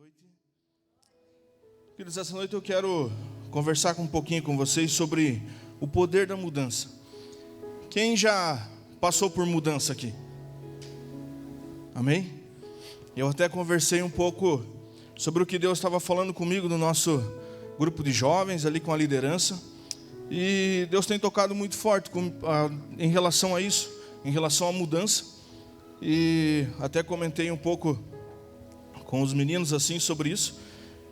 noite. Queridos, essa noite eu quero conversar um pouquinho com vocês sobre o poder da mudança. Quem já passou por mudança aqui? Amém? Eu até conversei um pouco sobre o que Deus estava falando comigo no nosso grupo de jovens, ali com a liderança. E Deus tem tocado muito forte em relação a isso, em relação à mudança. E até comentei um pouco com os meninos assim sobre isso.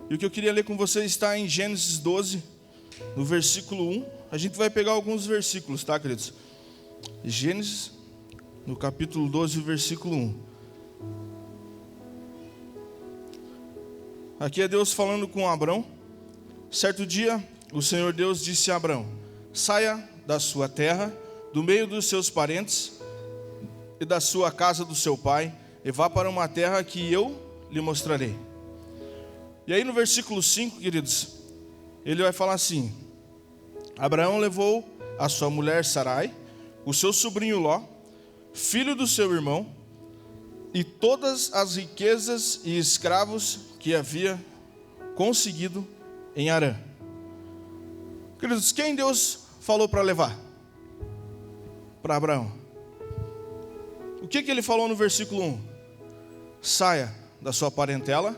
E o que eu queria ler com vocês está em Gênesis 12, no versículo 1. A gente vai pegar alguns versículos, tá, queridos? Gênesis, no capítulo 12, versículo 1. Aqui é Deus falando com Abrão. Certo dia, o Senhor Deus disse a Abrão: saia da sua terra, do meio dos seus parentes e da sua casa do seu pai, e vá para uma terra que eu lhe mostrarei. E aí no versículo 5, queridos, ele vai falar assim: Abraão levou a sua mulher Sarai, o seu sobrinho Ló, filho do seu irmão, e todas as riquezas e escravos que havia conseguido em Harã. Queridos, quem Deus falou para levar? Para Abraão. O que ele falou no versículo 1? Saia da sua parentela,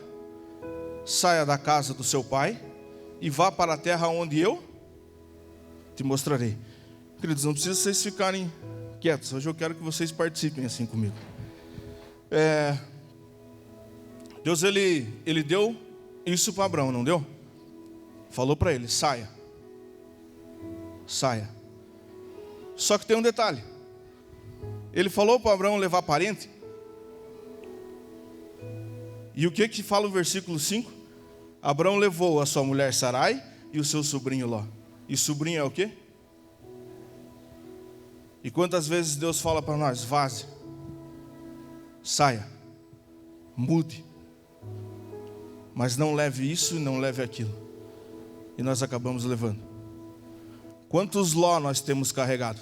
saia da casa do seu pai e vá para a terra onde eu te mostrarei. Queridos, não precisa vocês ficarem quietos. Hoje eu quero que vocês participem assim comigo. Deus ele deu isso para Abraão, não deu? Falou para ele: saia. Saia. Só que tem um detalhe. Ele falou para Abraão levar parente. E o que fala o versículo 5? Abraão levou a sua mulher Sarai e o seu sobrinho Ló. E sobrinho é o quê? E quantas vezes Deus fala para nós: vaze, saia, mude, mas não leve isso e não leve aquilo. E nós acabamos levando. Quantos Ló nós temos carregado?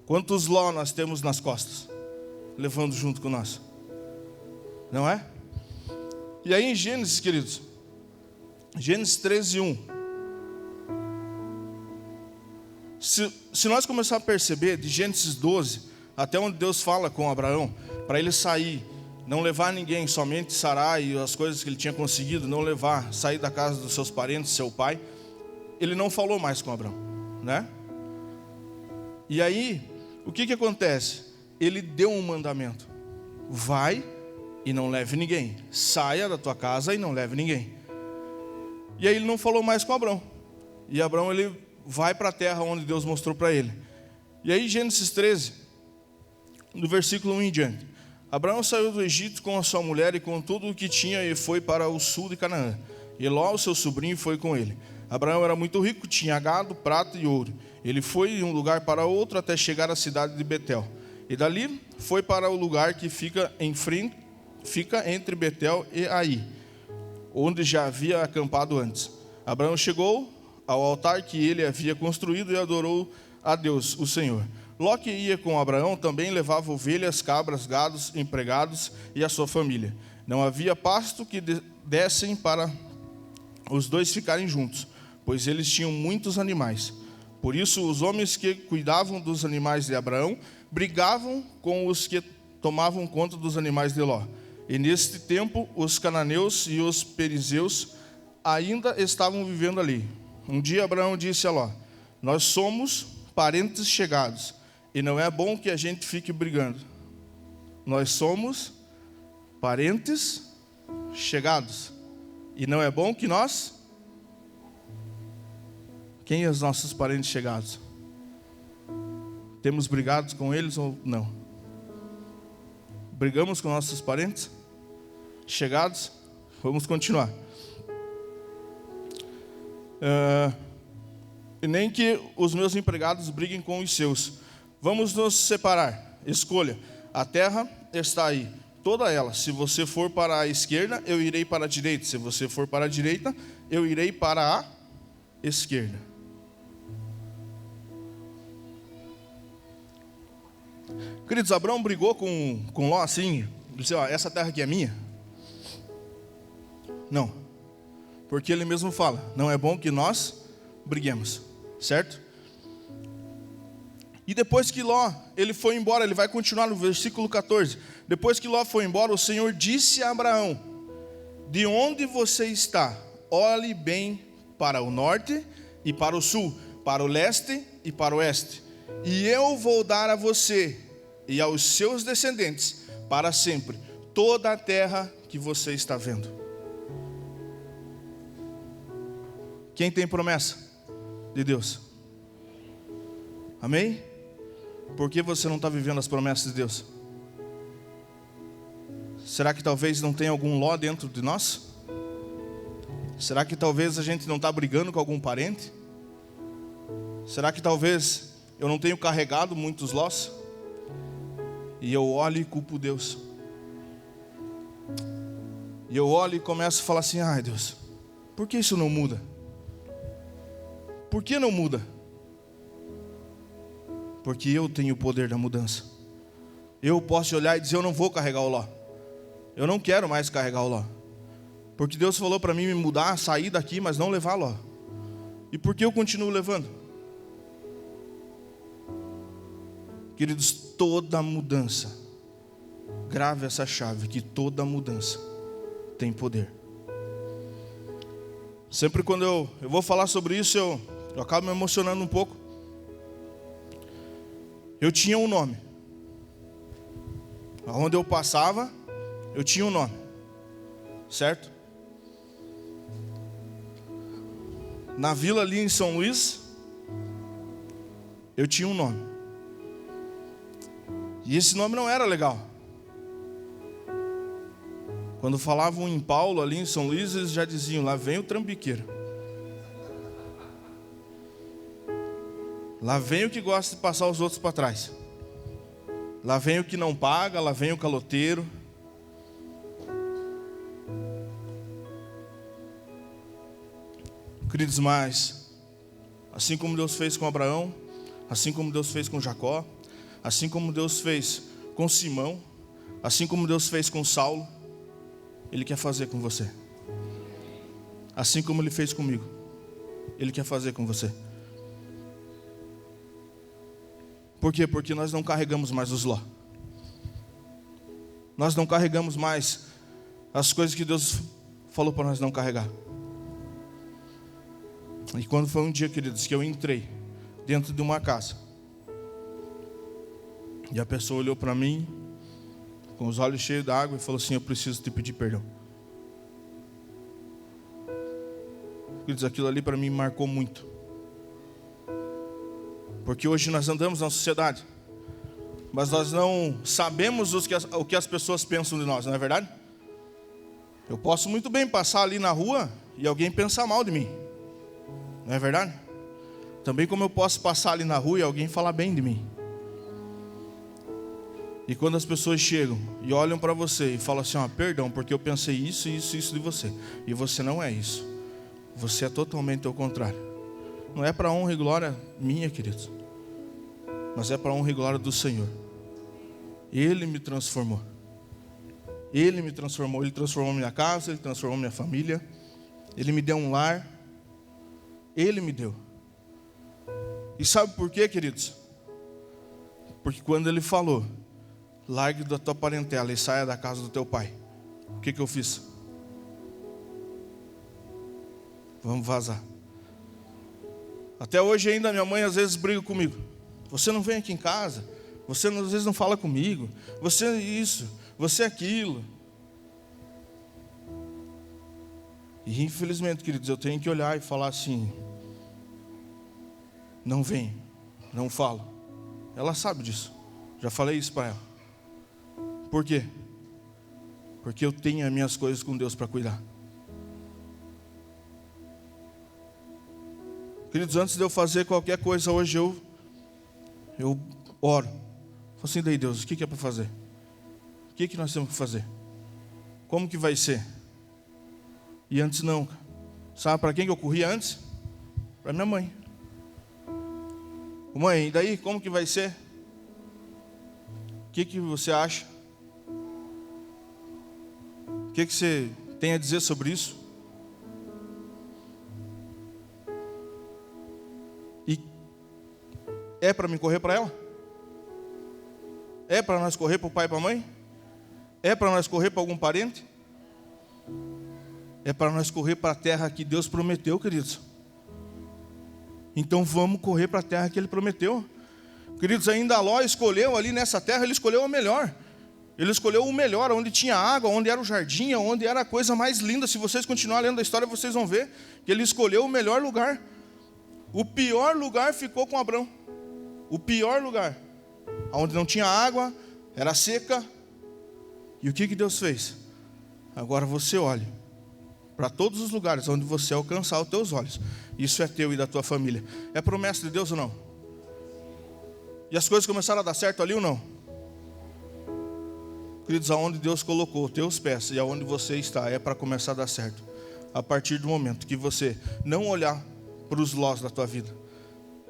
Quantos Ló nós temos nas costas, levando junto com nós? Não é? E aí em Gênesis, queridos, Gênesis 13, 1. Se nós começarmos a perceber, de Gênesis 12, até onde Deus fala com Abraão, para ele sair, não levar ninguém, somente Sarai e as coisas que ele tinha conseguido, não levar, sair da casa dos seus parentes, seu pai, ele não falou mais com Abraão, né? E aí, o que acontece? Ele deu um mandamento: vai e não leve ninguém, saia da tua casa e não leve ninguém. E aí ele não falou mais com Abraão. E Abraão ele vai para a terra onde Deus mostrou para ele. E aí Gênesis 13, no versículo 1 em diante: Abraão saiu do Egito com a sua mulher e com tudo o que tinha e foi para o sul de Canaã. E Ló, o seu sobrinho, foi com ele. Abraão era muito rico, tinha gado, prata e ouro. Ele foi de um lugar para outro até chegar à cidade de Betel. E dali foi para o lugar que fica entre Betel e Ai, onde já havia acampado antes. Abraão chegou ao altar que ele havia construído e adorou a Deus, o Senhor. Ló, que ia com Abraão, também levava ovelhas, cabras, gados, empregados e a sua família. Não havia pasto que dessem para os dois ficarem juntos, pois eles tinham muitos animais. Por isso os homens que cuidavam dos animais de Abraão brigavam com os que tomavam conta dos animais de Ló. E neste tempo os cananeus e os perizeus ainda estavam vivendo ali. Um dia Abraão disse a Ló: nós somos parentes chegados, e não é bom que a gente fique brigando. Nós somos parentes chegados, e não é bom que nós... Quem é os nossos parentes chegados? Temos brigado com eles ou não? Brigamos com nossos parentes chegados? Vamos continuar. E nem que os meus empregados briguem com os seus. Vamos nos separar. Escolha. A terra está aí, toda ela. Se você for para a esquerda, eu irei para a direita. Se você for para a direita, eu irei para a esquerda. Queridos, Abraão brigou com Ló assim, disse: ó, essa terra aqui é minha. Não. Porque ele mesmo fala, não é bom que nós briguemos, certo? E depois que Ló, ele foi embora, ele vai continuar no versículo 14. Depois que Ló foi embora, o Senhor disse a Abraão: de onde você está, olhe bem para o norte e para o sul, para o leste e para o oeste, e eu vou dar a você e aos seus descendentes para sempre toda a terra que você está vendo. Quem tem promessa de Deus? Amém? Por que você não está vivendo as promessas de Deus? Será que talvez não tenha algum Ló dentro de nós? Será que talvez a gente não está brigando com algum parente? Será que talvez eu não tenho carregado muitos Lós? E eu olho e culpo Deus. E eu olho e começo a falar assim: ai Deus, por que isso não muda? Por que não muda? Porque eu tenho o poder da mudança. Eu posso olhar e dizer: eu não vou carregar o Ló. Eu não quero mais carregar o Ló. Porque Deus falou para mim me mudar, sair daqui, mas não levar Ló. E por que eu continuo levando? Queridos, toda mudança, grave essa chave, que toda mudança tem poder. Sempre quando eu vou falar sobre isso, eu acabo me emocionando um pouco. Eu tinha um nome. Onde eu passava, eu tinha um nome. Certo? Na vila ali em São Luís, eu tinha um nome. E esse nome não era legal. Quando falavam em Paulo ali em São Luís, eles já diziam: lá vem o trambiqueiro. Lá vem o que gosta de passar os outros para trás. Lá vem o que não paga, lá vem o caloteiro. Queridos, mas assim como Deus fez com Abraão, assim como Deus fez com Jacó, assim como Deus fez com Simão, assim como Deus fez com Saulo, Ele quer fazer com você. Assim como Ele fez comigo, Ele quer fazer com você. Por quê? Porque nós não carregamos mais os Ló. Nós não carregamos mais as coisas que Deus falou para nós não carregar. E quando foi um dia, queridos, que eu entrei dentro de uma casa, e a pessoa olhou para mim com os olhos cheios d'água e falou assim: eu preciso te pedir perdão. Queridos, aquilo ali para mim marcou muito. Porque hoje nós andamos na sociedade, mas nós não sabemos o que as pessoas pensam de nós, não é verdade? Eu posso muito bem passar ali na rua e alguém pensar mal de mim, não é verdade? Também como eu posso passar ali na rua e alguém falar bem de mim. E quando as pessoas chegam e olham para você e falam assim: perdão, porque eu pensei isso, isso, isso de você. E você não é isso. Você é totalmente o contrário. Não é para honra e glória minha, queridos, mas é para honra e glória do Senhor. Ele me transformou. Ele me transformou. Ele transformou minha casa, Ele transformou minha família. Ele me deu um lar. Ele me deu. E sabe por quê, queridos? Porque quando Ele falou: largue da tua parentela e saia da casa do teu pai, o que eu fiz? Vamos vazar. Até hoje ainda minha mãe às vezes briga comigo: você não vem aqui em casa, você às vezes não fala comigo, você é isso, você é aquilo. E infelizmente, queridos, eu tenho que olhar e falar assim: não vem, não falo. Ela sabe disso, já falei isso para ela. Por quê? Porque eu tenho as minhas coisas com Deus para cuidar. Queridos, antes de eu fazer qualquer coisa hoje, eu oro. Falo assim: daí Deus, o que é para fazer? O que nós temos que fazer? Como que vai ser? E antes não. Sabe para quem que eu corria antes? Para minha mãe. Mãe, e daí como que vai ser? O que você acha? O que tem a dizer sobre isso? E é para mim correr para ela? É para nós correr para o pai e para a mãe? É para nós correr para algum parente? É para nós correr para a terra que Deus prometeu, queridos. Então vamos correr para a terra que Ele prometeu. Queridos, ainda Ló escolheu ali nessa terra, ele escolheu a melhor. Ele escolheu o melhor, onde tinha água, onde era o jardim, onde era a coisa mais linda. Se vocês continuarem lendo a história, vocês vão ver que ele escolheu o melhor lugar. O pior lugar ficou com Abrão. O pior lugar, onde não tinha água, era seca. E o que Deus fez? Agora você olhe para todos os lugares onde você alcançar os teus olhos. Isso é teu e da tua família. É promessa de Deus ou não? E as coisas começaram a dar certo ali ou não? Queridos, aonde Deus colocou os teus pés e aonde você está é para começar a dar certo. A partir do momento que você não olhar para os Lós da tua vida.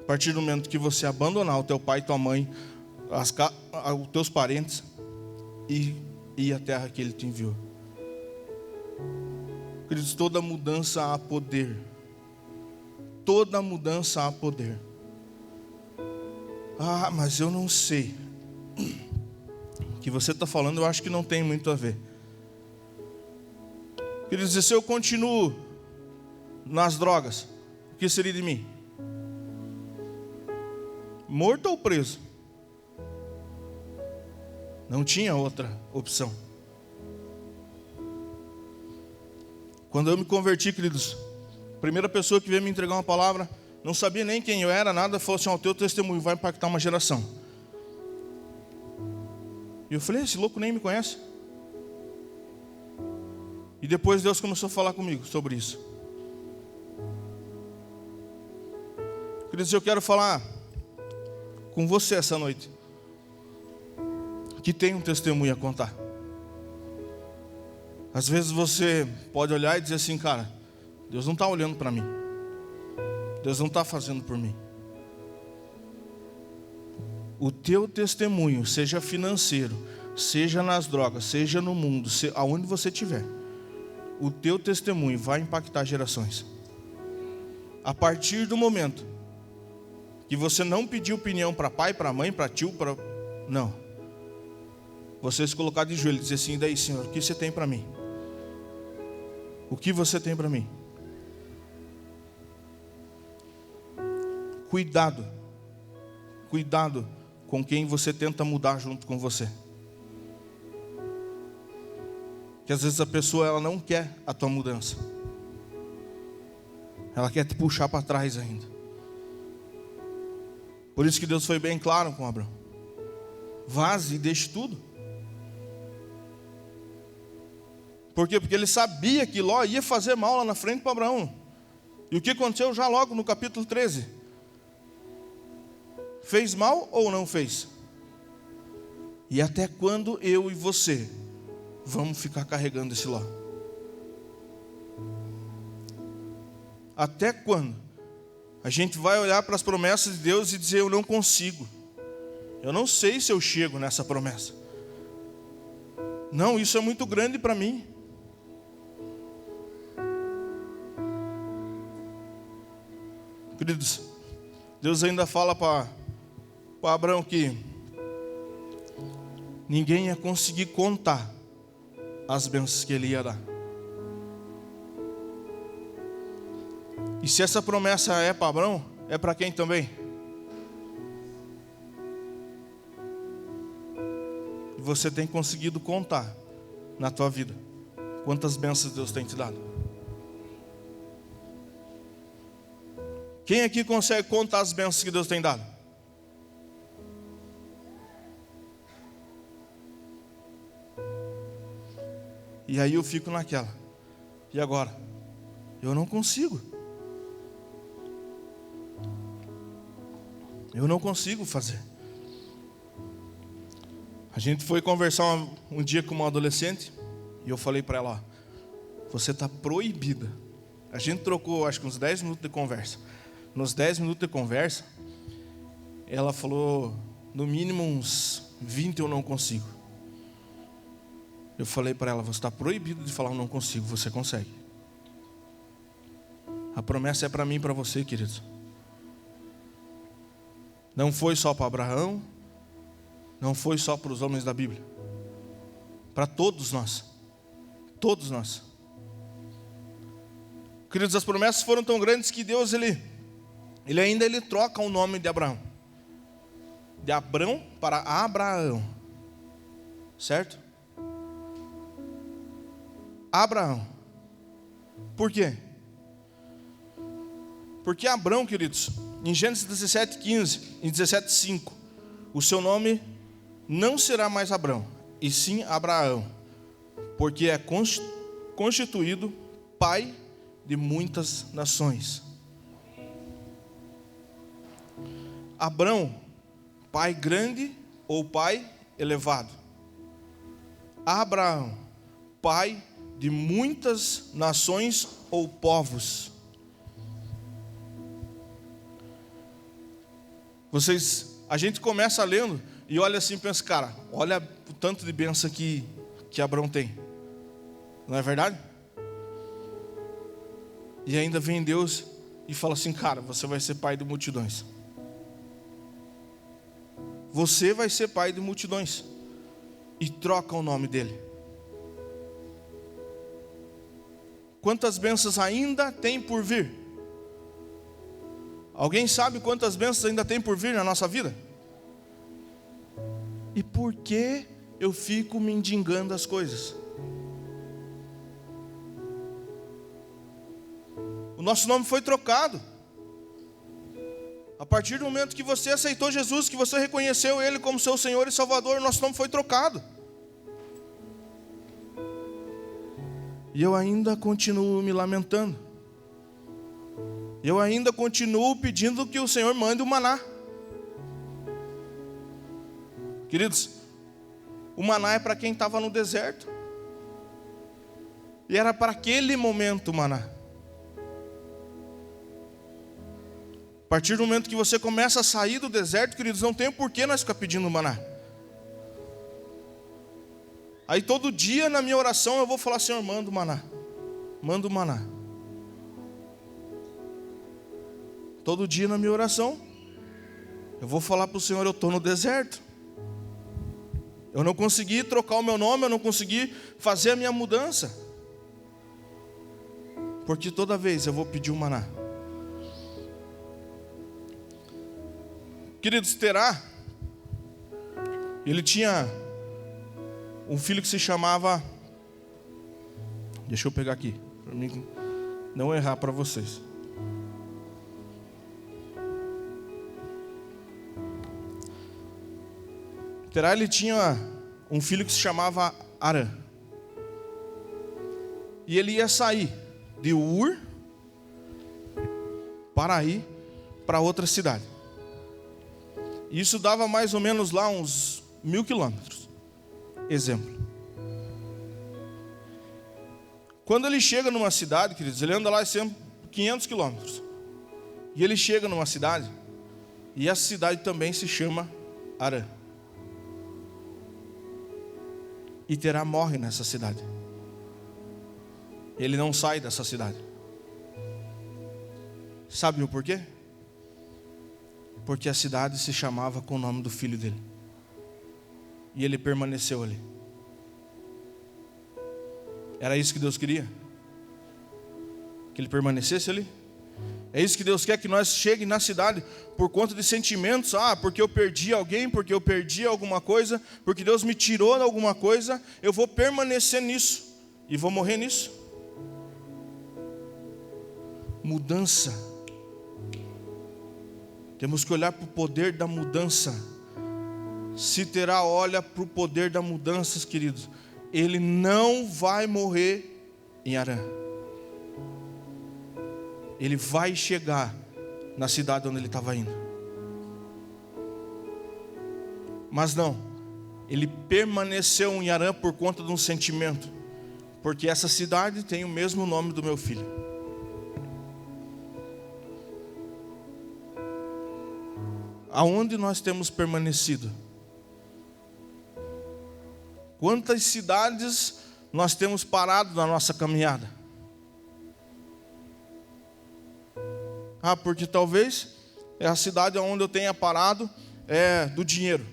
A partir do momento que você abandonar o teu pai e tua mãe, os teus parentes e a terra que Ele te enviou. Queridos, toda mudança há poder. Toda mudança há poder. Ah, mas eu não sei. O que você está falando, eu acho que não tem muito a ver. Queridos, se eu continuo nas drogas, o que seria de mim? Morto ou preso? Não tinha outra opção. Quando eu me converti, queridos, a primeira pessoa que veio me entregar uma palavra, não sabia nem quem eu era, nada, falou assim: o teu testemunho vai impactar uma geração. E eu falei: esse louco nem me conhece. E depois Deus começou a falar comigo sobre isso. Queridos, eu quero falar com você essa noite, que tem um testemunho a contar. Às vezes você pode olhar e dizer assim: cara, Deus não está olhando para mim. Deus não está fazendo por mim. O teu testemunho, seja financeiro, seja nas drogas, seja no mundo, aonde você estiver, o teu testemunho vai impactar gerações. A partir do momento que você não pedir opinião para pai, para mãe, para tio, não. Você se colocar de joelho e dizer assim: e daí, Senhor, o que você tem para mim? O que você tem para mim? Cuidado. Cuidado com quem você tenta mudar junto com você. Que às vezes a pessoa ela não quer a tua mudança. Ela quer te puxar para trás ainda. Por isso que Deus foi bem claro com Abraão: vaze e deixe tudo. Por quê? Porque ele sabia que Ló ia fazer mal lá na frente para Abraão. E o que aconteceu já logo no capítulo 13? Fez mal ou não fez? E até quando eu e você vamos ficar carregando esse Ló? Até quando a gente vai olhar para as promessas de Deus e dizer: eu não consigo, eu não sei se eu chego nessa promessa, não, isso é muito grande para mim. Queridos, Deus ainda fala para Abraão que ninguém ia conseguir contar as bênçãos que ele ia dar. E se essa promessa é para Abraão, é para quem também? E você tem conseguido contar na tua vida quantas bênçãos Deus tem te dado? Quem aqui consegue contar as bênçãos que Deus tem dado? E aí eu fico naquela: e agora? Eu não consigo. Eu não consigo fazer. A gente foi conversar um dia com uma adolescente e eu falei para ela: ó, você está proibida. A gente trocou acho que uns 10 minutos de conversa. Nos 10 minutos de conversa, ela falou: no mínimo uns 20 eu não consigo. Eu falei para ela: você está proibido de falar eu não consigo, você consegue. A promessa é para mim e para você, queridos. Não foi só para Abraão, não foi só para os homens da Bíblia, para todos nós. Todos nós. Queridos, as promessas foram tão grandes que Deus, ele ainda troca o nome de Abraão. De Abrão para Abraão. Certo? Abraão. Por quê? Porque Abrão, queridos, em Gênesis 17:15 e 17:5, o seu nome não será mais Abrão, e sim Abraão, porque é constituído pai de muitas nações. Abrão, pai grande ou pai elevado. Abraão, pai de muitas nações ou povos. A gente começa lendo e olha assim e pensa: cara, olha o tanto de bênção que Abraão tem. Não é verdade? E ainda vem Deus e fala assim: cara, você vai ser pai de multidões. Você vai ser pai de multidões. E troca o nome dele. Quantas bênçãos ainda tem por vir? Alguém sabe quantas bênçãos ainda tem por vir na nossa vida? E por que eu fico mendigando as coisas? O nosso nome foi trocado. A partir do momento que você aceitou Jesus, que você reconheceu Ele como seu Senhor e Salvador, o nosso nome foi trocado. E eu ainda continuo me lamentando. Eu ainda continuo pedindo que o Senhor mande o maná. Queridos, o maná é para quem estava no deserto. E era para aquele momento o maná. A partir do momento que você começa a sair do deserto, queridos, não tem por que nós ficar pedindo maná. Aí todo dia na minha oração eu vou falar: Senhor, manda o maná. Manda o maná. Todo dia na minha oração eu vou falar para o Senhor: eu estou no deserto. Eu não consegui trocar o meu nome, eu não consegui fazer a minha mudança. Porque toda vez eu vou pedir o maná. Queridos, Terá, ele tinha um filho que se chamava, deixa eu pegar aqui, para mim não errar para vocês. Terá, ele tinha um filho que se chamava Arã. E ele ia sair de Ur para ir para outra cidade. Isso dava mais ou menos lá uns 1000 quilômetros. Exemplo. Quando ele chega numa cidade, queridos, ele anda lá sempre 500 quilômetros. E ele chega numa cidade, e essa cidade também se chama Arã. E Terá morre nessa cidade. Ele não sai dessa cidade. Sabe o porquê? Porque a cidade se chamava com o nome do filho dele. E ele permaneceu ali. Era isso que Deus queria? Que ele permanecesse ali? É isso que Deus quer, que nós cheguemos na cidade por conta de sentimentos. Porque eu perdi alguém, porque eu perdi alguma coisa, porque Deus me tirou de alguma coisa, eu vou permanecer nisso e vou morrer nisso. Mudança. Temos que olhar para o poder da mudança. Se Terá olha para o poder da mudança, queridos, ele não vai morrer em Arã. Ele vai chegar na cidade onde ele estava indo. Mas não, ele permaneceu em Arã por conta de um sentimento. Porque essa cidade tem o mesmo nome do meu filho. Aonde nós temos permanecido? Quantas cidades nós temos parado na nossa caminhada? Porque talvez a cidade onde eu tenha parado é do dinheiro.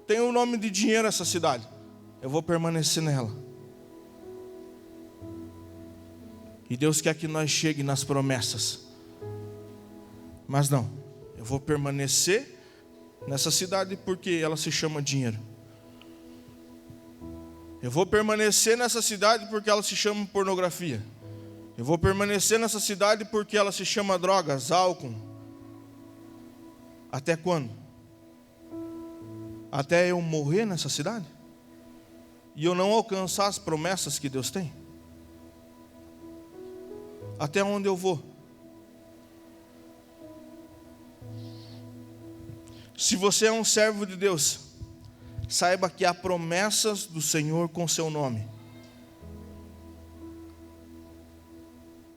Tem o nome de dinheiro essa cidade. Eu vou permanecer nela. E Deus quer que nós cheguemos nas promessas. Mas não, eu vou permanecer nessa cidade porque ela se chama dinheiro. Eu vou permanecer nessa cidade porque ela se chama pornografia. Eu vou permanecer nessa cidade porque ela se chama drogas, álcool. Até quando? Até eu morrer nessa cidade? E eu não alcançar as promessas que Deus tem? Até onde eu vou? Se você é um servo de Deus, saiba que há promessas do Senhor com seu nome.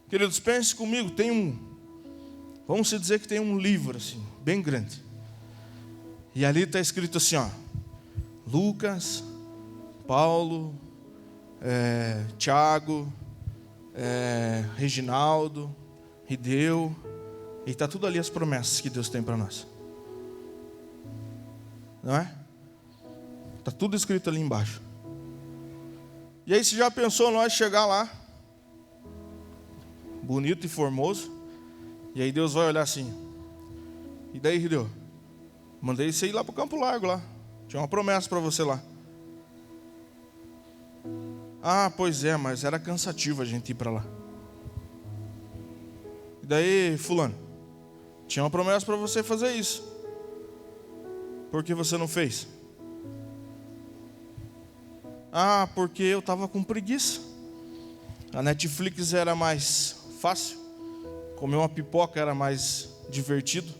Queridos, pense comigo, vamos dizer que tem um livro assim, bem grande. E ali está escrito assim, Lucas, Paulo, Tiago, Reginaldo, Rideu, e está tudo ali as promessas que Deus tem para nós. Não é? Está tudo escrito ali embaixo. E aí você já pensou nós chegar lá, bonito e formoso, e aí Deus vai olhar assim, e daí, Rideu? Mandei você ir lá para o Campo Largo lá. Tinha uma promessa para você lá. Pois é, mas era cansativo a gente ir para lá. E daí, fulano, tinha uma promessa para você fazer isso. Por que você não fez? Porque eu estava com preguiça. A Netflix era mais fácil. Comer uma pipoca era mais divertido.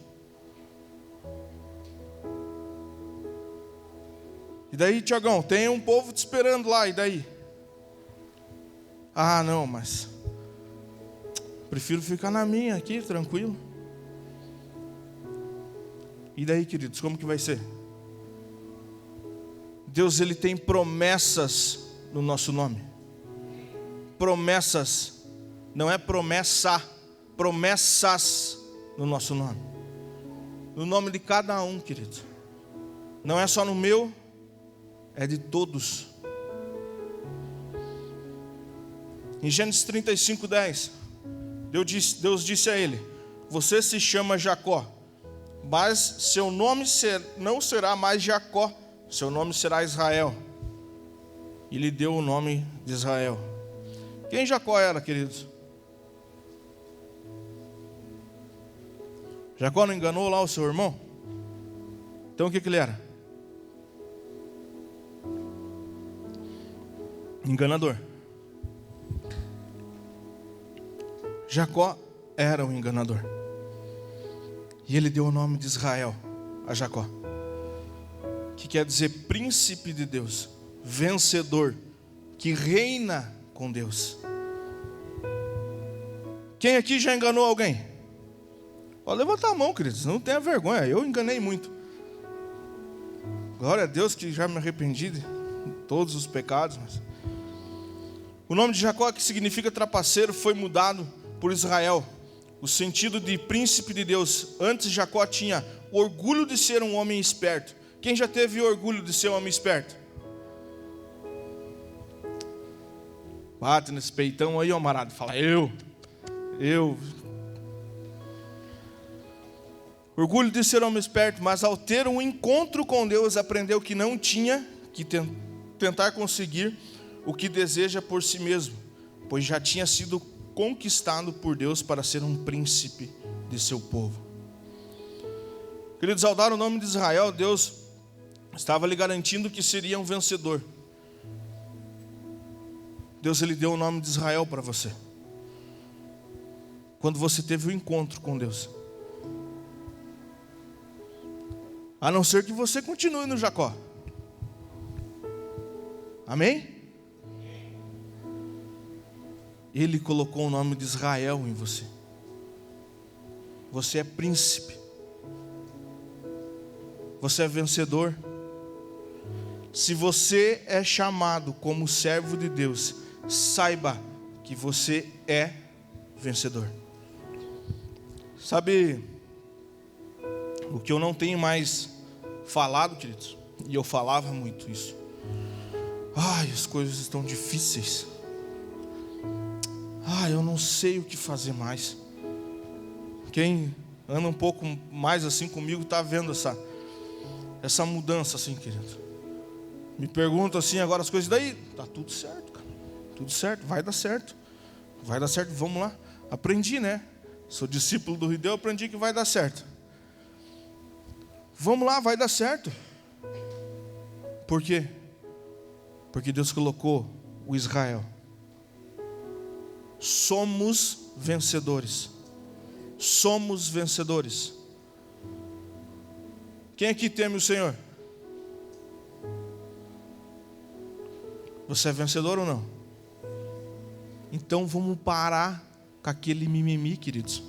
E daí, Tiagão, tem um povo te esperando lá, e daí? Não, mas prefiro ficar na minha aqui, tranquilo. E daí, queridos, como que vai ser? Deus, Ele tem promessas no nosso nome. Promessas, não é promessa, promessas no nosso nome. No nome de cada um, querido. Não é só no meu, é de todos. Em Gênesis 35:10, Deus disse a ele: você se chama Jacó, mas seu nome não será mais Jacó, seu nome será Israel. E lhe deu o nome de Israel. Quem Jacó era, queridos? Jacó não enganou lá o seu irmão? Então o que ele era? Enganador. Jacó era um enganador. E ele deu o nome de Israel a Jacó, que quer dizer príncipe de Deus, vencedor, que reina com Deus. Quem aqui já enganou alguém? Pode levantar a mão, queridos, não tenha vergonha, eu enganei muito. Glória a Deus que já me arrependi de todos os pecados. Mas o nome de Jacó, que significa trapaceiro, foi mudado por Israel. O sentido de príncipe de Deus. Antes Jacó tinha orgulho de ser um homem esperto. Quem já teve orgulho de ser um homem esperto? Bate nesse peitão aí, ó, marado. Fala, eu. Orgulho de ser homem esperto, mas ao ter um encontro com Deus, aprendeu que não tinha que tentar conseguir o que deseja por si mesmo, pois já tinha sido conquistado por Deus para ser um príncipe de seu povo. Queridos, ao dar o nome de Israel, Deus estava lhe garantindo que seria um vencedor. Deus, Ele deu o nome de Israel para você. Quando você teve o encontro com Deus. A não ser que você continue no Jacó. Amém? Ele colocou o nome de Israel em você. Você é príncipe. Você é vencedor. Se você é chamado como servo de Deus, saiba que você é vencedor. Sabe o que eu não tenho mais falado, queridos? E eu falava muito isso. Ai, as coisas estão difíceis. Ai, eu não sei o que fazer mais. Quem anda um pouco mais assim comigo está vendo essa mudança assim, querido. Me pergunta assim agora as coisas, daí tá tudo certo, cara. Tudo certo, vai dar certo. Vai dar certo, vamos lá. Aprendi, né? Sou discípulo do Rideu, aprendi que vai dar certo. Vamos lá, vai dar certo. Por quê? Porque Deus colocou o Israel. Somos vencedores. Somos vencedores. Quem aqui teme o Senhor? Você é vencedor ou não? Então vamos parar com aquele mimimi, queridos.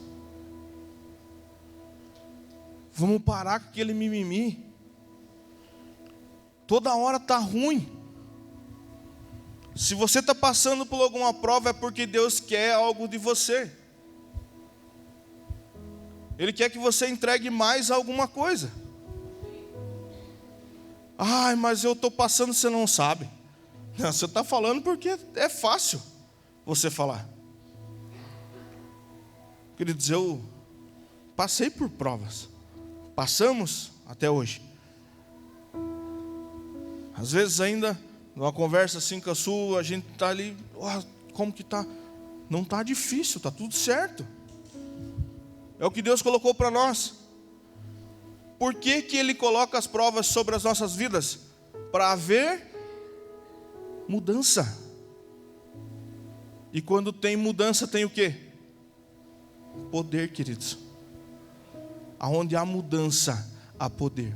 Vamos parar com aquele mimimi. Toda hora está ruim. Se você está passando por alguma prova, é porque Deus quer algo de você. Ele quer que você entregue mais alguma coisa. Ai, mas eu estou passando, você não sabe. Não, você está falando porque é fácil você falar. Queridos, eu passei por provas. Passamos até hoje. Às vezes ainda, numa conversa assim com a sua, a gente está ali, como que está? Não está difícil, está tudo certo. É o que Deus colocou para nós. Por que que Ele coloca as provas sobre as nossas vidas? Para haver mudança. E quando tem mudança, tem o quê? Poder, queridos. Aonde há mudança, há poder.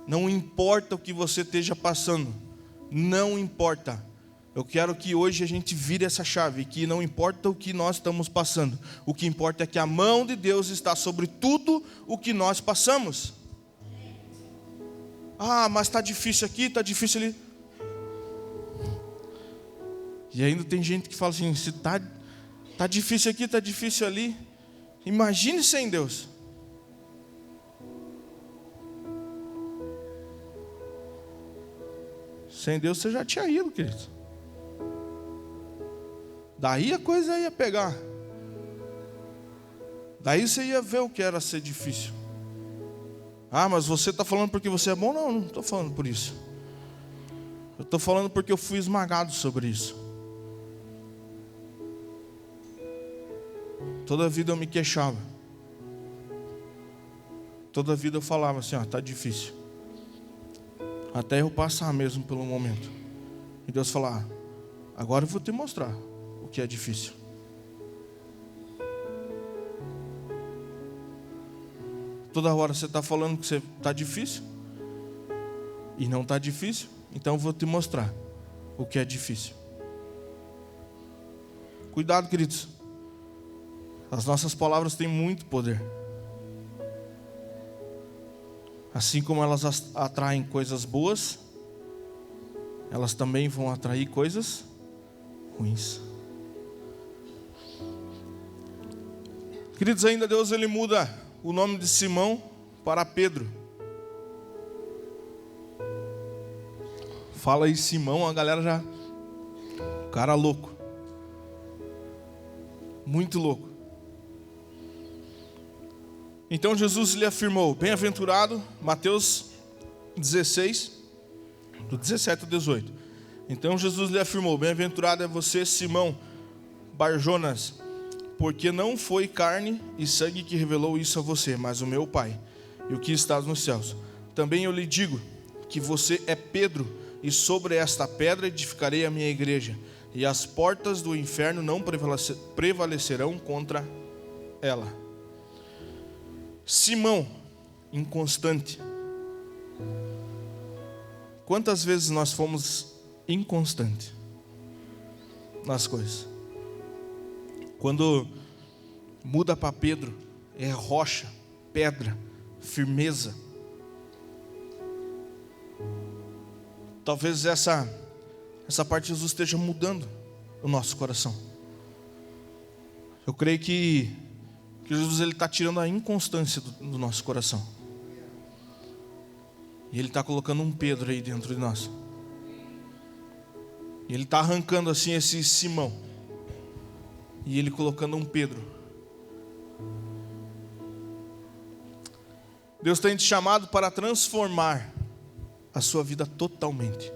Não importa o que você esteja passando. Não importa. Eu quero que hoje a gente vire essa chave, que não importa o que nós estamos passando, o que importa é que a mão de Deus está sobre tudo o que nós passamos. Ah, mas está difícil aqui, está difícil ali. E ainda tem gente que fala assim, se está difícil aqui, está difícil ali. Imagine sem Deus. Sem Deus você já tinha ido, querido. Daí a coisa ia pegar. Daí você ia ver o que era ser difícil. Ah, mas você está falando porque você é bom? Não, não estou falando por isso. Eu estou falando porque eu fui esmagado sobre isso. Toda a vida eu me queixava. Toda a vida eu falava assim, está difícil. Até eu passar mesmo pelo momento. E Deus falar, agora eu vou te mostrar o que é difícil. Toda hora você está falando que está difícil. E não está difícil. Então eu vou te mostrar o que é difícil. Cuidado, queridos. As nossas palavras têm muito poder. Assim como elas atraem coisas boas, elas também vão atrair coisas ruins. Queridos, ainda Deus ele muda o nome de Simão para Pedro. Fala aí Simão, a galera já... Cara louco. Muito louco. Então Jesus lhe afirmou, bem-aventurado, Mateus 16, do 17 ao 18. Então Jesus lhe afirmou, bem-aventurado é você, Simão Barjonas, porque não foi carne e sangue que revelou isso a você, mas o meu Pai, e o que está nos céus. Também eu lhe digo que você é Pedro, e sobre esta pedra edificarei a minha igreja, e as portas do inferno não prevalecerão contra ela. Simão, inconstante. Quantas vezes nós fomos inconstantes nas coisas? Quando muda para Pedro, é rocha, pedra, firmeza. talvez essa parte de Jesus esteja mudando o nosso coração. Eu creio que Jesus está tirando a inconstância do nosso coração. E Ele está colocando um Pedro aí dentro de nós. E Ele está arrancando assim esse Simão. E Ele colocando um Pedro. Deus tem te chamado para transformar a sua vida totalmente.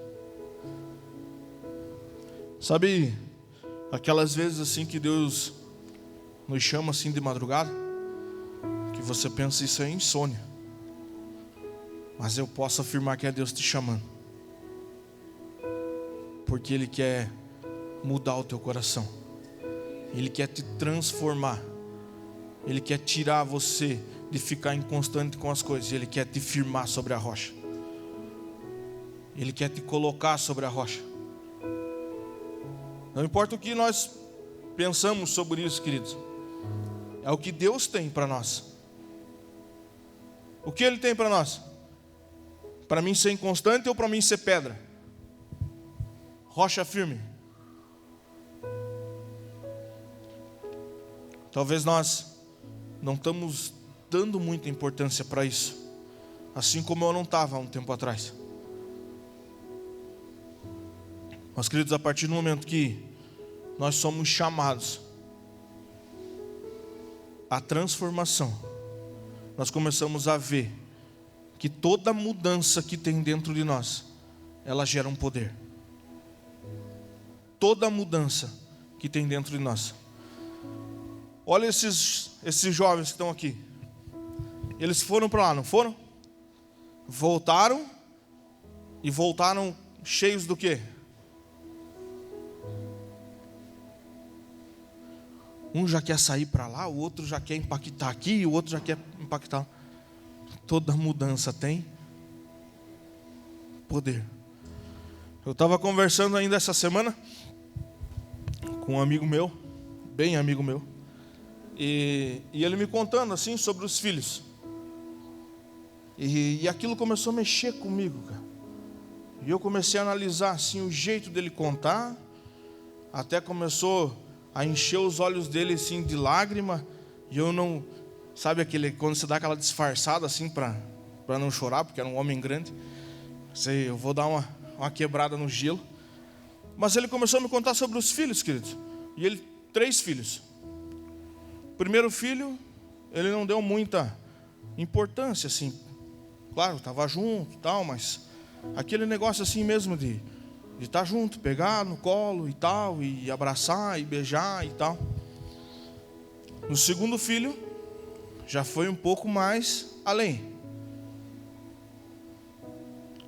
Sabe, aquelas vezes assim que Deus nos chama assim de madrugada, que você pensa isso é insônia, mas eu posso afirmar que é Deus te chamando, porque Ele quer mudar o teu coração, Ele quer te transformar, Ele quer tirar você de ficar inconstante com as coisas, Ele quer te firmar sobre a rocha, Ele quer te colocar sobre a rocha. Não importa o que nós pensamos sobre isso, queridos, é o que Deus tem para nós. O que Ele tem para nós? Para mim ser inconstante ou para mim ser pedra? Rocha firme. Talvez nós não estamos dando muita importância para isso, assim como eu não estava há um tempo atrás. Mas, queridos, a partir do momento que nós somos chamados à transformação, nós começamos a ver que toda mudança que tem dentro de nós, ela gera um poder. Toda mudança que tem dentro de nós. Olha esses jovens que estão aqui. Eles foram para lá, não foram? Voltaram. E voltaram cheios do quê? Um já quer sair para lá, o outro já quer impactar aqui, o outro já quer impactar. Toda mudança tem poder. Eu estava conversando ainda essa semana com um amigo meu, bem amigo meu, e ele me contando assim sobre os filhos. E aquilo começou a mexer comigo, cara. E eu comecei a analisar assim o jeito dele contar, até começou a encher os olhos dele assim de lágrima, e eu não, sabe aquele, quando você dá aquela disfarçada assim para não chorar, porque era um homem grande, sei, eu vou dar uma quebrada no gelo. Mas ele começou a me contar sobre os filhos, queridos, e ele, 3 filhos. O primeiro filho, ele não deu muita importância assim, claro, estava junto e tal, mas aquele negócio assim mesmo de estar junto, pegar no colo e tal, e abraçar e beijar e tal. No segundo filho, já foi um pouco mais além.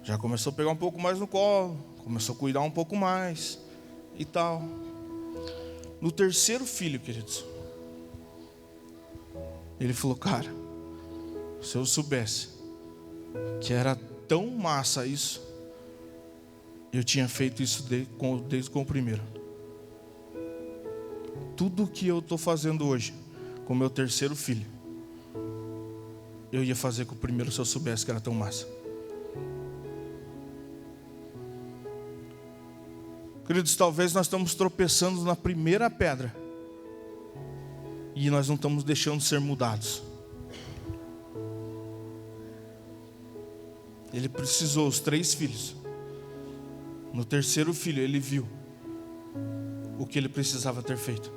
Já começou a pegar um pouco mais no colo, começou a cuidar um pouco mais e tal. No terceiro filho, queridos, ele falou, cara, se eu soubesse que era tão massa isso, eu tinha feito isso desde com o primeiro. Tudo que eu estou fazendo hoje com o meu terceiro filho, eu ia fazer com o primeiro se eu soubesse que era tão massa. Queridos, talvez nós estamos tropeçando na primeira pedra e nós não estamos deixando ser mudados. Ele precisou, os 3 filhos. No terceiro filho ele viu o que ele precisava ter feito.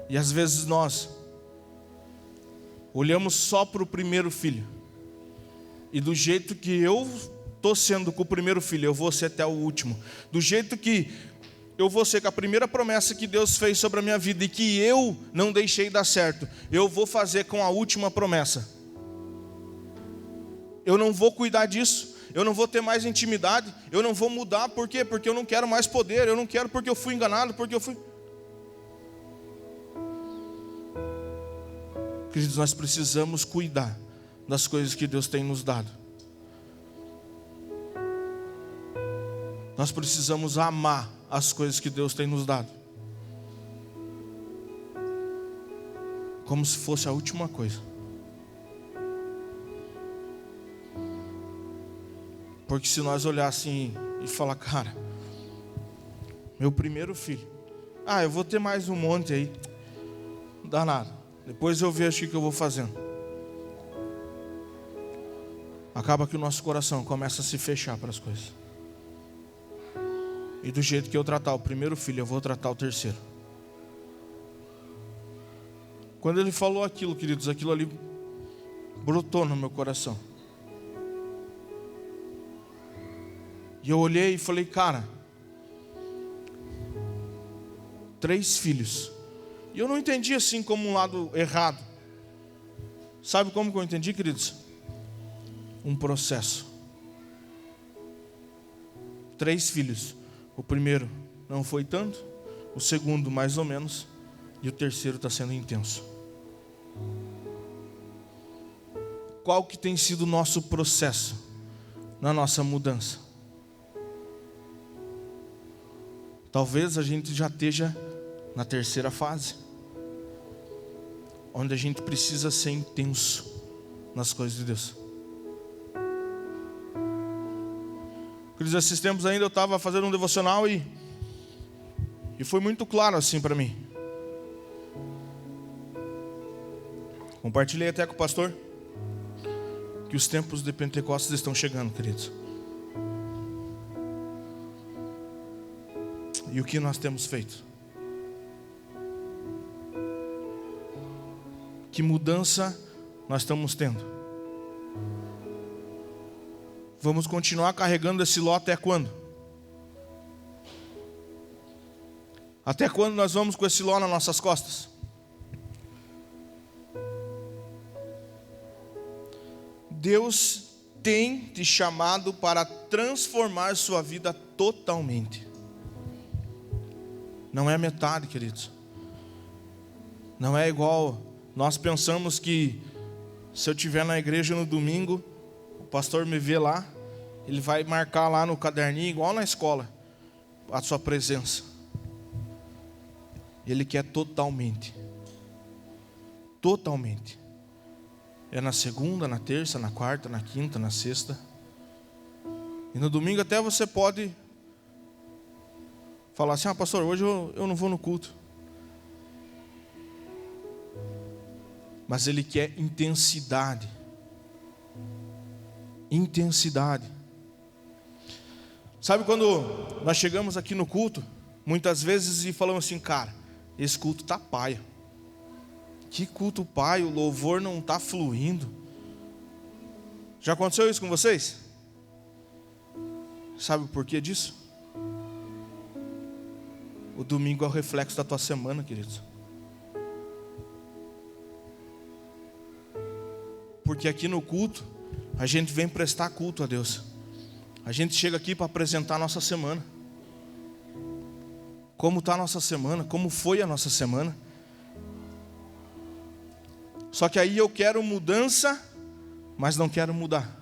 E às vezes nós olhamos só para o primeiro filho, e do jeito que eu estou sendo com o primeiro filho, eu vou ser até o último. Do jeito que eu vou ser com a primeira promessa que Deus fez sobre a minha vida e que eu não deixei dar certo, eu vou fazer com a última promessa. Eu não vou cuidar disso, eu não vou ter mais intimidade, eu não vou mudar. Por quê? Porque eu não quero mais poder, eu não quero porque eu fui enganado, porque eu fui... Queridos, nós precisamos cuidar das coisas que Deus tem nos dado. Nós precisamos amar as coisas que Deus tem nos dado, como se fosse a última coisa. Porque se nós olhar assim e falar, cara, meu primeiro filho, eu vou ter mais um monte aí, não dá nada, depois eu vejo o que eu vou fazendo. Acaba que o nosso coração começa a se fechar para as coisas. E do jeito que eu tratar o primeiro filho, eu vou tratar o terceiro. Quando ele falou aquilo, queridos, aquilo ali brotou no meu coração. E eu olhei e falei, cara, 3 filhos. E eu não entendi assim como um lado errado. Sabe como que eu entendi, queridos? Um processo. 3 filhos. O primeiro não foi tanto, o segundo mais ou menos, e o terceiro está sendo intenso. Qual que tem sido o nosso processo na nossa mudança? Talvez a gente já esteja na terceira fase, onde a gente precisa ser intenso nas coisas de Deus. Queridos, esses tempos ainda eu estava fazendo um devocional e foi muito claro assim para mim. Compartilhei até com o pastor que os tempos de Pentecostes estão chegando, queridos. E o que nós temos feito? Que mudança nós estamos tendo? Vamos continuar carregando esse ló até quando? Até quando nós vamos com esse ló nas nossas costas? Deus tem te chamado para transformar sua vida totalmente. Não é metade, queridos. Não é igual nós pensamos que se eu estiver na igreja no domingo, o pastor me vê lá, ele vai marcar lá no caderninho, igual na escola, a sua presença. Ele quer totalmente. Totalmente. É na segunda, na terça, na quarta, na quinta, na sexta. E no domingo até você pode falar assim, pastor, hoje eu não vou no culto. Mas Ele quer intensidade. Intensidade. Sabe quando nós chegamos aqui no culto, muitas vezes e falamos assim, cara, esse culto tá paia. Que culto paia, o louvor não está fluindo. Já aconteceu isso com vocês? Sabe o porquê disso? O domingo é o reflexo da tua semana, queridos. Porque aqui no culto, a gente vem prestar culto a Deus. A gente chega aqui para apresentar a nossa semana. Como está a nossa semana, como foi a nossa semana. Só que aí eu quero mudança, mas não quero mudar.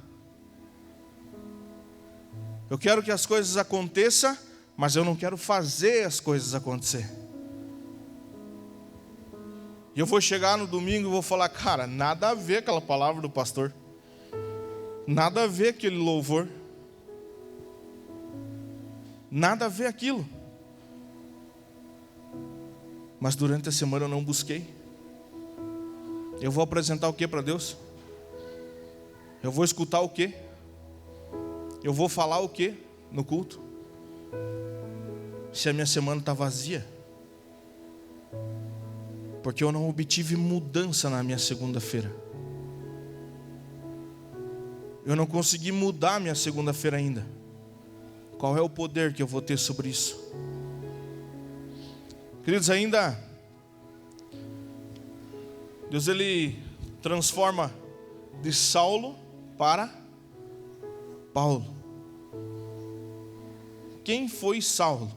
Eu quero que as coisas aconteçam, mas eu não quero fazer as coisas acontecer. E eu vou chegar no domingo e vou falar, cara, nada a ver aquela palavra do pastor. Nada a ver aquele louvor. Nada a ver aquilo. Mas durante a semana eu não busquei. Eu vou apresentar o que para Deus? Eu vou escutar o que? Eu vou falar o que no culto? Se a minha semana está vazia? Porque eu não obtive mudança na minha segunda-feira. Eu não consegui mudar a minha segunda-feira ainda. Qual é o poder que eu vou ter sobre isso? Queridos, ainda Deus ele transforma de Saulo para Paulo. Quem foi Saulo?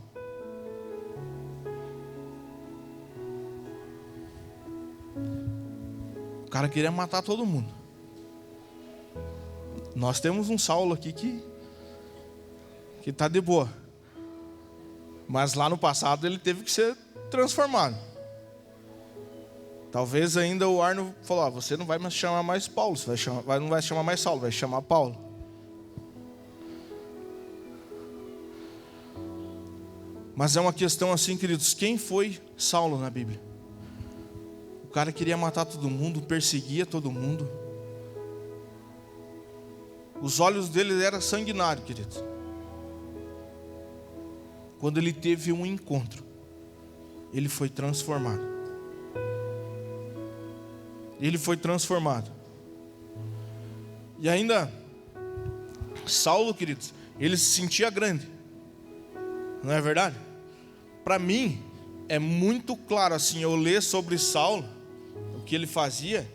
O cara queria matar todo mundo. Nós temos um Saulo aqui que está de boa. Mas lá no passado ele teve que ser transformado. Talvez ainda o Arno falou, você não vai me chamar mais Paulo, não vai chamar mais Saulo, vai chamar Paulo. Mas é uma questão assim, queridos, quem foi Saulo na Bíblia? O cara queria matar todo mundo, perseguia todo mundo. Os olhos dele eram sanguinários, queridos. Quando ele teve um encontro, ele foi transformado. Ele foi transformado. E ainda, Saulo, queridos, ele se sentia grande. Não é verdade? Para mim, é muito claro assim, eu ler sobre Saulo, o que ele fazia,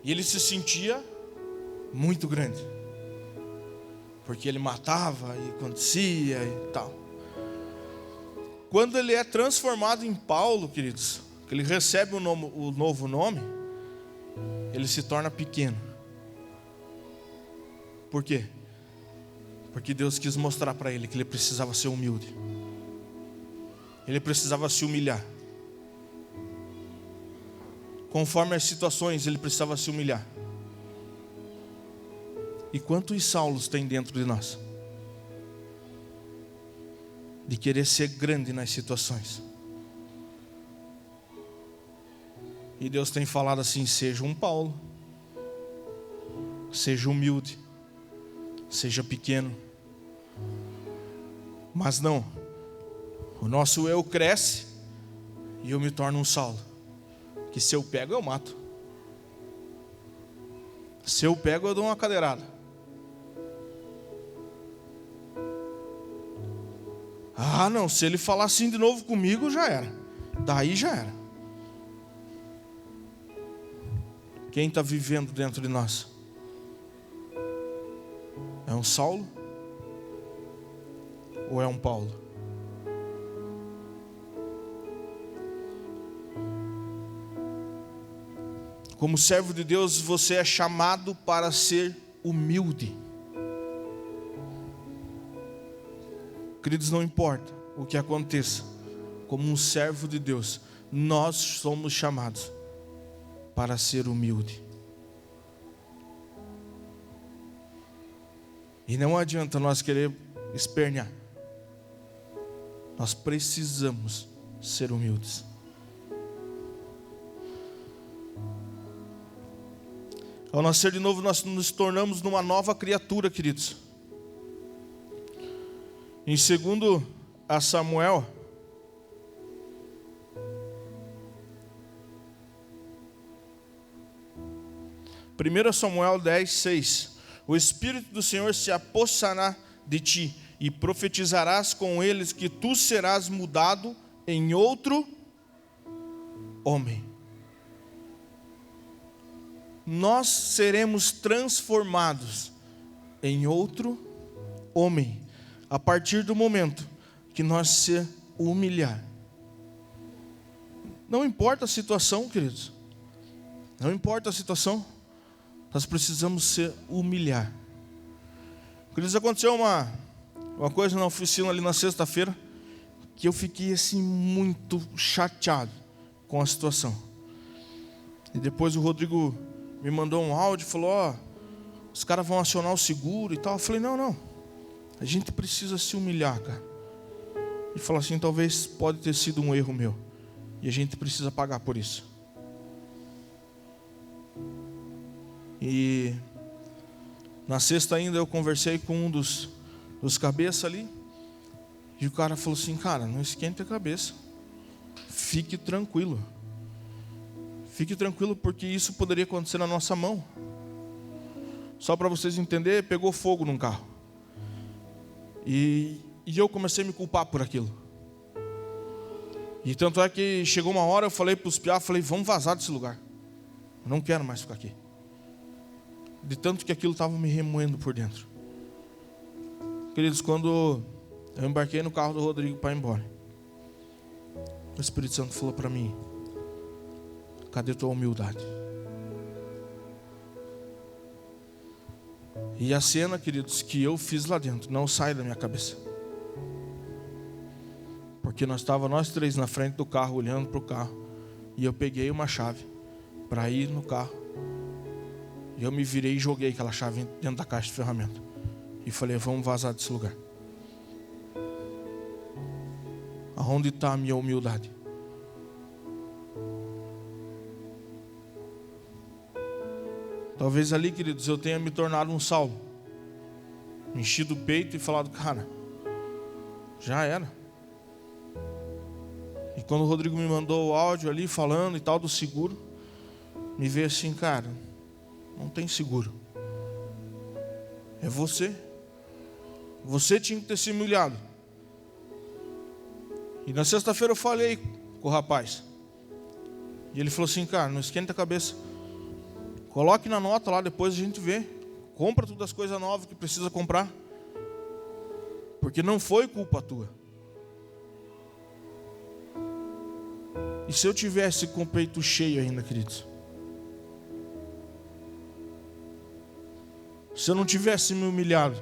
e ele se sentia muito grande. Porque ele matava e acontecia e tal. Quando ele é transformado em Paulo, queridos, que ele recebe o novo nome, ele se torna pequeno. Por quê? Porque Deus quis mostrar para ele que ele precisava ser humilde. Ele precisava se humilhar. Conforme as situações, ele precisava se humilhar. E quantos Saulos tem dentro de nós? De querer ser grande nas situações. E Deus tem falado assim: seja um Paulo, seja humilde, seja pequeno. Mas não, o nosso eu cresce e eu me torno um Saulo, que se eu pego eu mato, se eu pego eu dou uma cadeirada. Ah não, se ele falar assim de novo comigo já era, daí já era. Quem está vivendo dentro de nós? É um Saulo? Ou é um Paulo? Como servo de Deus, você é chamado para ser humilde. Queridos, não importa o que aconteça, como um servo de Deus, nós somos chamados para ser humilde. E não adianta nós querer espernear. Nós precisamos ser humildes. Ao nascer de novo, nós nos tornamos numa nova criatura, queridos. Em 2 Samuel, Samuel 10:6. O Espírito do Senhor se apossará de ti, e profetizarás com eles que tu serás mudado em outro homem. Nós seremos transformados em outro homem a partir do momento que nós se humilhar. Não importa a situação, queridos. Não importa a situação. Nós precisamos se humilhar. Queridos, aconteceu uma coisa na oficina ali na sexta-feira, que eu fiquei assim muito chateado com a situação. E depois o Rodrigo me mandou um áudio e falou: os caras vão acionar o seguro e tal. Eu falei: não, a gente precisa se humilhar, cara. E falou assim: talvez pode ter sido um erro meu, e a gente precisa pagar por isso. E na sexta ainda eu conversei com um dos cabeças ali, e o cara falou assim: cara, não esquente a cabeça, fique tranquilo, porque isso poderia acontecer na nossa mão. Só para vocês entenderem, pegou fogo num carro, e eu comecei a me culpar por aquilo. E tanto é que chegou uma hora, eu falei para os piá, vamos vazar desse lugar, eu não quero mais ficar aqui. De tanto que aquilo estava me remoendo por dentro. Queridos, quando eu embarquei no carro do Rodrigo para ir embora, o Espírito Santo falou para mim: cadê tua humildade? E a cena, queridos, que eu fiz lá dentro não sai da minha cabeça. Porque nós três na frente do carro, olhando para o carro, e eu peguei uma chave para ir no carro. E eu me virei e joguei aquela chave dentro da caixa de ferramenta. E falei: vamos vazar desse lugar. Aonde está a minha humildade? Talvez ali, queridos, eu tenha me tornado um Saulo, enchido o peito e falado, cara, já era. E quando o Rodrigo me mandou o áudio ali falando e tal do seguro, me veio assim, cara, não tem seguro. É você. Você tinha que ter se humilhado. E na sexta-feira eu falei com o rapaz. E ele falou assim, cara, não esquenta a cabeça. Coloque na nota lá, depois a gente vê. Compra todas as coisas novas que precisa comprar. Porque não foi culpa tua. E se eu tivesse com o peito cheio ainda, queridos? Se eu não tivesse me humilhado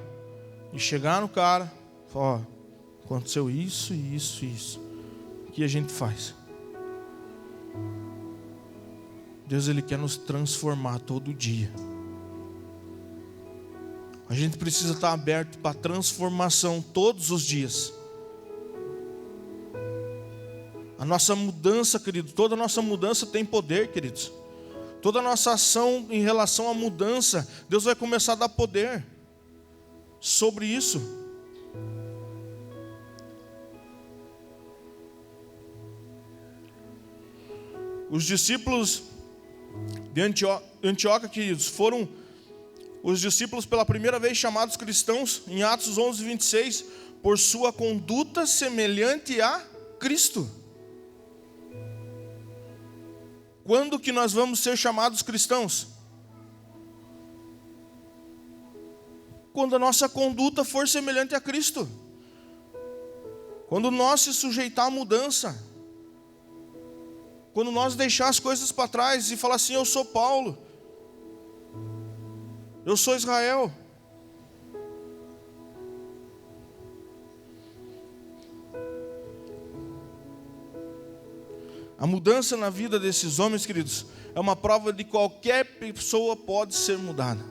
e chegar no cara, falar, ó, aconteceu isso, isso, isso. O que a gente faz? Deus, Ele quer nos transformar todo dia. A gente precisa estar aberto para transformação todos os dias. A nossa mudança, querido, toda a nossa mudança tem poder, queridos. Toda a nossa ação em relação à mudança, Deus vai começar a dar poder sobre isso. Os discípulos de Antioquia, queridos, foram os discípulos pela primeira vez chamados cristãos em Atos 11, 26, por sua conduta semelhante a Cristo. Quando que nós vamos ser chamados cristãos? Quando a nossa conduta for semelhante a Cristo. Quando nós se sujeitar à mudança. Quando nós deixar as coisas para trás e falar assim, eu sou Paulo. Eu sou Israel. A mudança na vida desses homens, queridos, é uma prova de que qualquer pessoa pode ser mudada.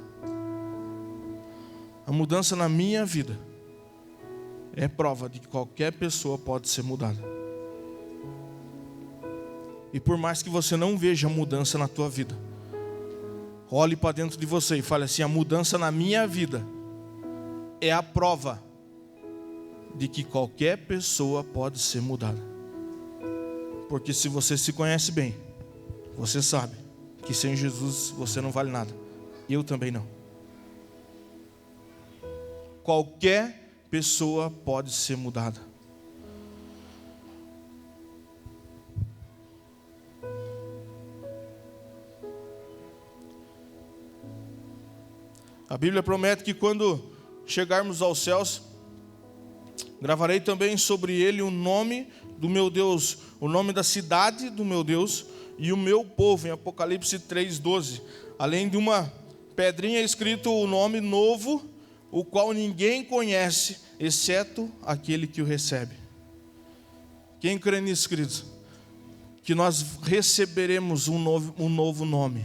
A mudança na minha vida é prova de que qualquer pessoa pode ser mudada. E por mais que você não veja mudança na tua vida, olhe para dentro de você e fale assim, a mudança na minha vida é a prova de que qualquer pessoa pode ser mudada. Porque se você se conhece bem, você sabe que sem Jesus você não vale nada. Eu também não. Qualquer pessoa pode ser mudada. A Bíblia promete que quando chegarmos aos céus, gravarei também sobre ele o nome do meu Deus, o nome da cidade do meu Deus e o meu povo, em Apocalipse 3:12. Além de uma pedrinha escrito o nome novo, o qual ninguém conhece, exceto aquele que o recebe. Quem crê nisso, queridos? Que nós receberemos um novo nome,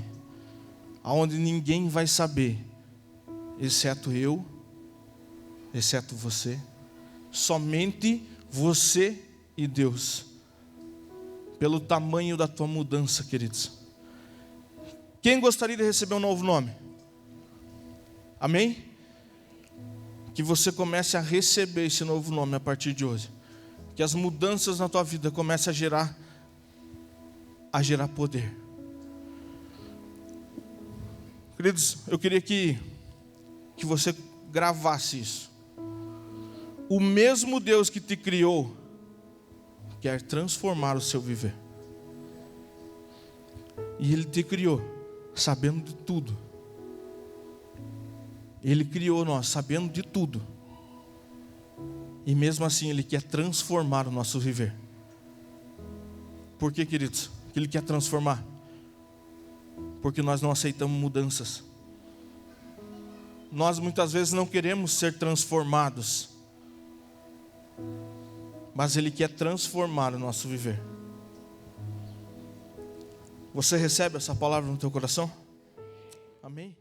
aonde ninguém vai saber, exceto eu, exceto você, somente você e Deus, pelo tamanho da tua mudança, queridos. Quem gostaria de receber um novo nome? Amém? Que você comece a receber esse novo nome a partir de hoje. Que as mudanças na tua vida comecem a gerar poder. Queridos, eu queria que você gravasse isso. O mesmo Deus que te criou quer transformar o seu viver. E Ele te criou sabendo de tudo. Ele criou nós sabendo de tudo. E mesmo assim Ele quer transformar o nosso viver. Por que, queridos? Que Ele quer transformar? Porque nós não aceitamos mudanças. Nós muitas vezes não queremos ser transformados. Mas Ele quer transformar o nosso viver. Você recebe essa palavra no teu coração? Amém?